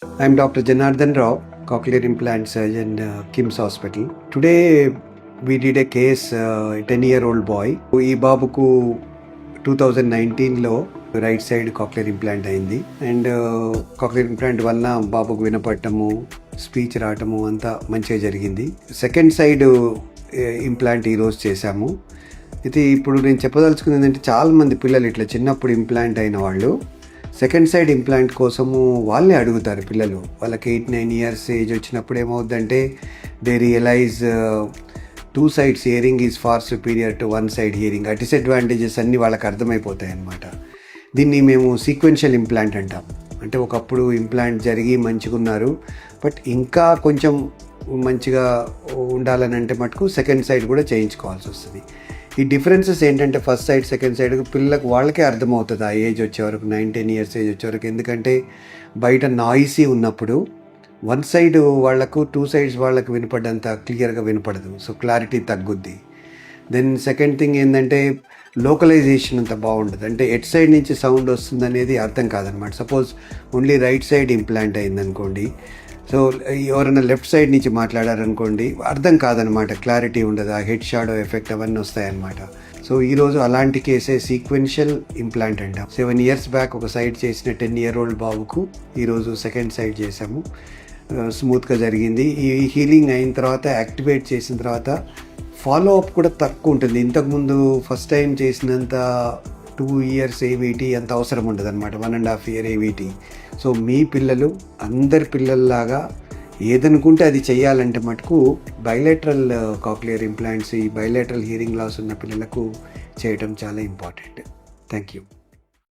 I'm Dr. Janardhan Rao, cochlear implant surgeon, KIMS Hospital. Today we did a case, 10-year-old boy. ఈ బాబుకు 2019లో right side cochlear implant అయింది. And cochlear implant వలన బాబుకు వినపడటము, speech రావటము అంతా మంచిగా జరిగింది. సెకండ్ సైడ్ ఇంప్లాంట్ ఈరోజు చేశాము. అయితే ఇప్పుడు నేను చెప్పదలుచుకుంది ఏంటంటే చాలామంది పిల్లలు ఇట్లా చిన్నప్పుడు ఇంప్లాంట్ అయిన వాళ్ళు సెకండ్ సైడ్ ఇంప్లాంట్ కోసము వాళ్ళే అడుగుతారు. పిల్లలు వాళ్ళకి 8-9 years ఏజ్ వచ్చినప్పుడు ఏమవుద్దంటే they realise 2 sides hearing is far superior to 1 side hearing. ఆ డిసడ్వాంటేజెస్ అన్నీ వాళ్ళకి అర్థమైపోతాయి అన్నమాట. దీన్ని మేము సీక్వెన్షియల్ ఇంప్లాంట్ అంటాం. అంటే ఒకప్పుడు ఇంప్లాంట్ జరిగి మంచిగా ఉన్నారు, బట్ ఇంకా కొంచెం మంచిగా ఉండాలని అంటే మటుకు సెకండ్ సైడ్ కూడా చేయించుకోవాల్సి వస్తుంది. ఈ డిఫరెన్సెస్ ఏంటంటే ఫస్ట్ సైడ్ సెకండ్ సైడ్ పిల్లలకు వాళ్ళకే అర్థమవుతుంది ఆ ఏజ్ వచ్చేవరకు, 9-10 years ఏజ్ వచ్చేవరకు. ఎందుకంటే బయట నాయిసీ ఉన్నప్పుడు 1 side వాళ్లకు 2 sides వాళ్ళకు వినపడంత క్లియర్గా వినపడదు, సో క్లారిటీ తగ్గుద్ది. దెన్ సెకండ్ థింగ్ ఏంటంటే లోకలైజేషన్ అంత బాగుండదు. అంటే ఎట్ సైడ్ నుంచి సౌండ్ వస్తుంది అనేది అర్థం కాదనమాట. Suppose only right side implant అయిందనుకోండి, సో ఎవరైనా లెఫ్ట్ సైడ్ నుంచి మాట్లాడారనుకోండి అర్థం కాదనమాట, క్లారిటీ ఉండదు, ఆ హెడ్ షాడో ఎఫెక్ట్ అవన్నీ వస్తాయన్నమాట. సో ఈరోజు అలాంటి కేసే సీక్వెన్షియల్ ఇంప్లాంట్ అంటాం. 7 years బ్యాక్ ఒక సైడ్ చేసిన 10-year-old బాబుకు ఈరోజు సెకండ్ సైడ్ చేసాము. స్మూత్గా జరిగింది. ఈ హీలింగ్ అయిన తర్వాత యాక్టివేట్ చేసిన తర్వాత ఫాలో అప్ కూడా తక్కువ ఉంటుంది. ఇంతకుముందు ఫస్ట్ టైం చేసినంత 2 years ఏవీటీ అంత అవసరం ఉండదు అనమాట, 1.5 year ఏవీటీ. సో మీ పిల్లలు అందరి పిల్లల్లాగా ఏదనుకుంటే అది చేయాలంటే మటుకు బైలేటరల్ కాక్లియర్ ఇంప్లాంట్స్, ఈ బైలేటరల్ హియరింగ్ లాస్ ఉన్న పిల్లలకు చేయటం చాలా ఇంపార్టెంట్. Thank you.